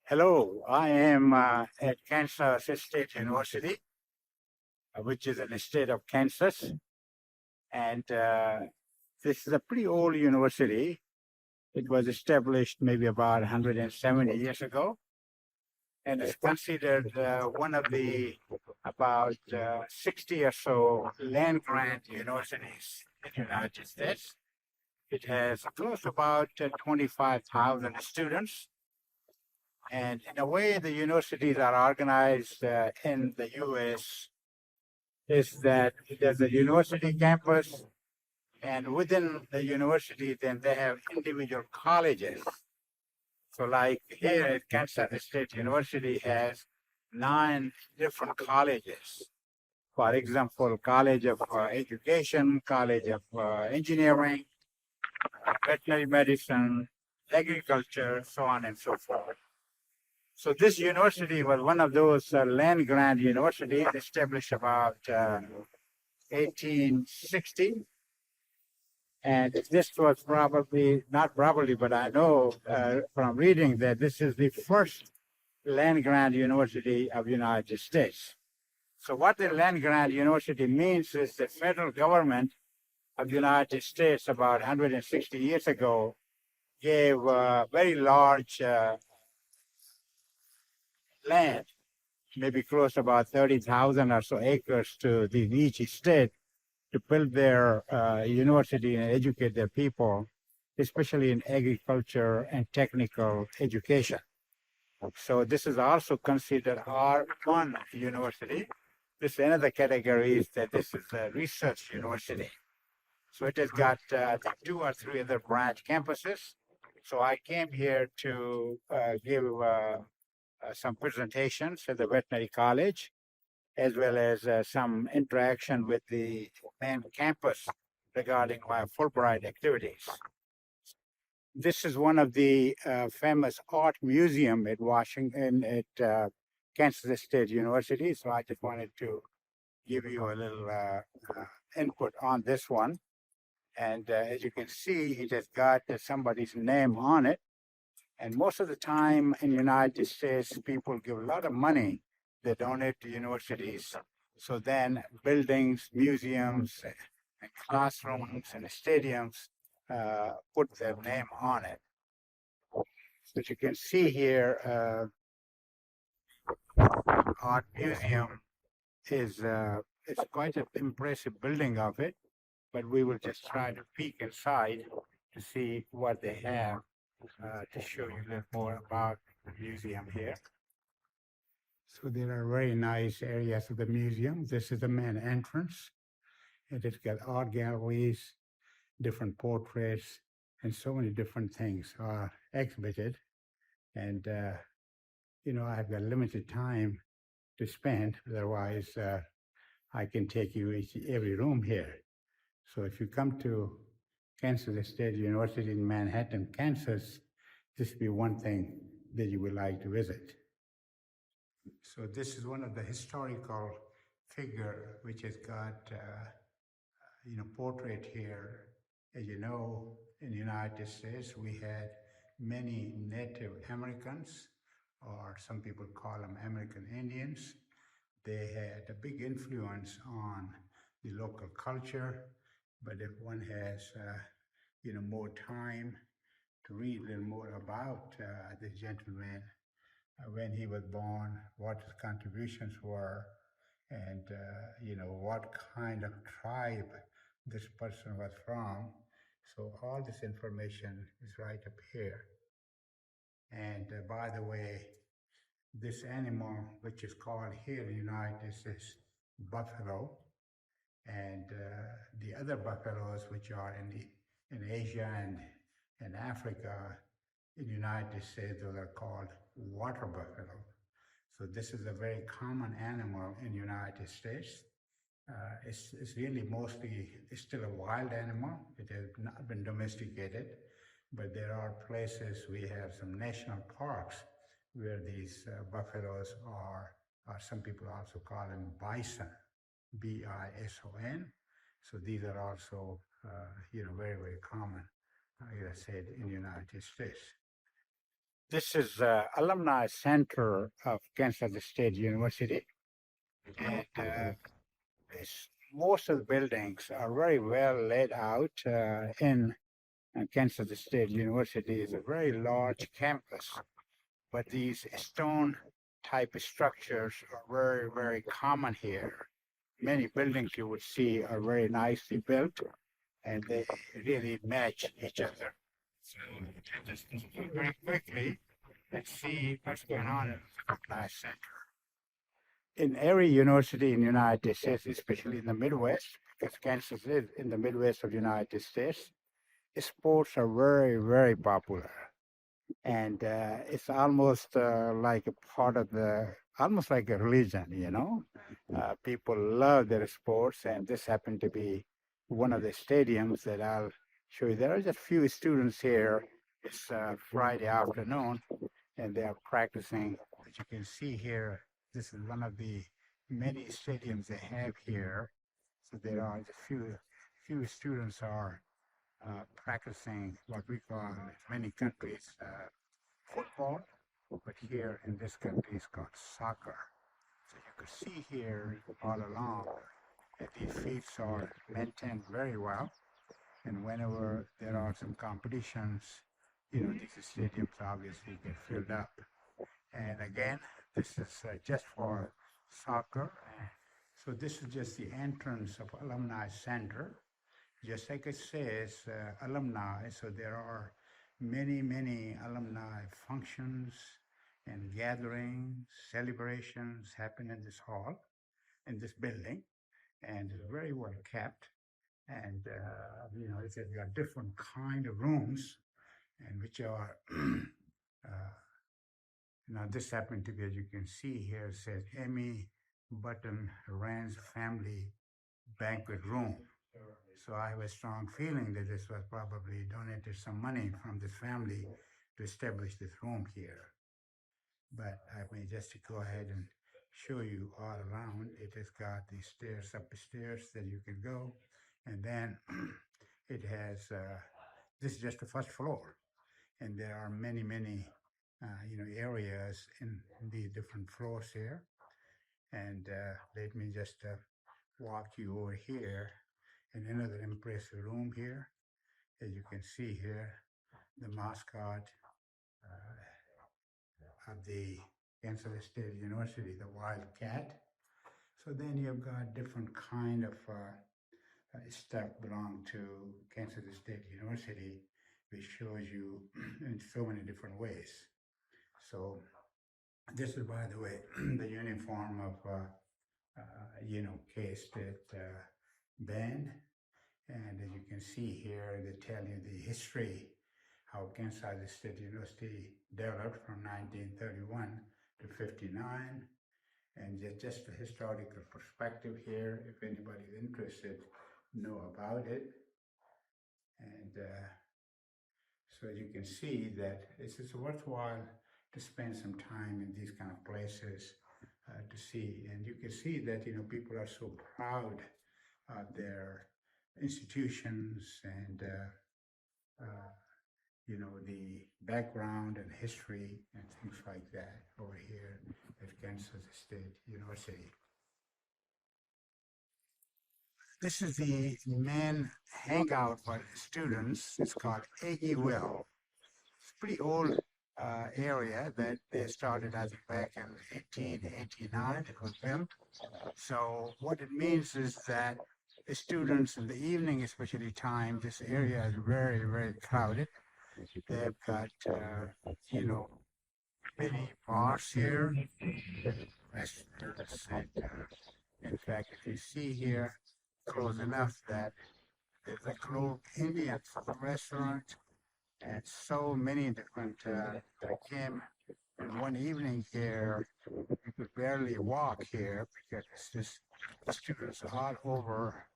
Hello, I am at Kansas State University, which is in the state of Kansas. And this is a pretty old university. It was established maybe about 170 years ago, and it's considered one of the about 60 or so land grant universities in the United States. It has close to about 25,000 students. And in a way, the universities are organized in the US is that there's a university campus, and within the university, then they have individual colleges. So, like here at Kansas State University has 9 different colleges. For example, College of Education, College of Engineering, Veterinary Medicine, Agriculture, so on and so forth. So this university was one of those land grant universities established about 1860. And this was probably, not probably, but I know from reading that this is the first land grant university of the United States. So what the land grant university means is the federal government of the United States about 160 years ago gave very large land, maybe close to about 30,000 or so acres to each state to build their university and educate their people, especially in agriculture and technical education. So this is also considered R1 university. This is another category is that this is a research university. So it has got 2 or 3 other branch campuses. So I came here to give some presentations at the veterinary college, as well as some interaction with the main campus regarding my Fulbright activities. This is one of the famous art museum at Washington, at Kansas State University. So I just wanted to give you a little input on this one. And as you can see, it has got somebody's name on it. And most of the time in the United States, people give a lot of money. They donate to universities. So then buildings, museums, and classrooms and stadiums put their name on it. But you can see here, Art Museum is it's quite an impressive building of it, but we will just try to peek inside to see what they have to show you a little more about the museum here. So there are very nice areas of the museum. This is the main entrance. It has got art galleries, different portraits, and so many different things are exhibited. And, I've got limited time to spend. Otherwise, I can take you every room here. So if you come to Kansas State University in Manhattan, Kansas, this would be one thing that you would like to visit. So this is one of the historical figure which has got portrait here. As you know, in the United States, we had many Native Americans, or some people call them American Indians. They had a big influence on the local culture. But if one has, more time to read a little more about this gentleman, when he was born, what his contributions were, and what kind of tribe this person was from. So all this information is right up here. And by the way, this animal, which is called here in the United States buffalo, and the other buffaloes, which are in Asia and Africa, in the United States, those are called water buffalo. So this is a very common animal in the United States. It's really mostly, it's still a wild animal. It has not been domesticated, but there are places, we have some national parks where these buffaloes are, or some people also call them bison, bison. So these are also, very, very common, like I said, in the United States. This is Alumni Center of Kansas State University, and most of the buildings are very well laid out in Kansas State University. Is a very large campus, but these stone type structures are very, very common here. Many buildings you would see are very nicely built, and they really match each other. So just very quickly, let's see what's going on in the Alumni Center. In every university in the United States, especially in the Midwest, because Kansas is in the Midwest of the United States, sports are very, very popular. And it's almost like a part of almost like a religion, you know. People love their sports, and this happened to be one of the stadiums that I'll show you. There are just few students here. It's Friday afternoon, and they are practicing. As you can see here, this is one of the many stadiums they have here. So there are just few students are practicing what we call in many countries football, but here in this country it's called soccer. So you could see here all along that these fields are maintained very well, and whenever there are some competitions, you know, these stadiums obviously get filled up. And again, this is just for soccer. So this is just the entrance of Alumni Center. Just like it says, alumni, so there are many alumni functions and gatherings, celebrations happen in this hall, in this building, and it's very well kept. And, you know, it's got different kind of rooms, and which are, now this happened to be, as you can see here, it says Emmy Button Rand's Family Banquet Room. So I have a strong feeling that this was probably donated some money from this family to establish this room here. But I mean, just to go ahead and show you all around, it has got the stairs up the stairs that you can go. And then it has, this is just the first floor. And there are many, you know, areas in the different floors here. And let me just walk you over here in another impressive room here. As you can see here, the mascot of the Kansas State University, the wild cat. So then you've got different kind of stuff belong to Kansas State University, which shows you in so many different ways. So this is, by the way, the uniform of you know, K-State band. And as you can see here, they tell you the history, how Kansas State University developed from 1931 to 59, and just a historical perspective here, if anybody's interested, know about it. And so you can see that it's worthwhile to spend some time in these kind of places to see. And you can see that, you know, people are so proud of their institutions and you know, the background and history and things like that over here at Kansas State University. This is the main hangout for students. It's called Aggie Well. It's a pretty old area that they started, I think, back in 1889. It was built. So what it means is that the students in the evening, especially time, this area is very crowded. They've got, you know, many bars here, restaurants, and in fact, if you see here, close enough that there's a Clove Indian restaurant and so many different that came in one evening here. You could barely walk here because it's just students all over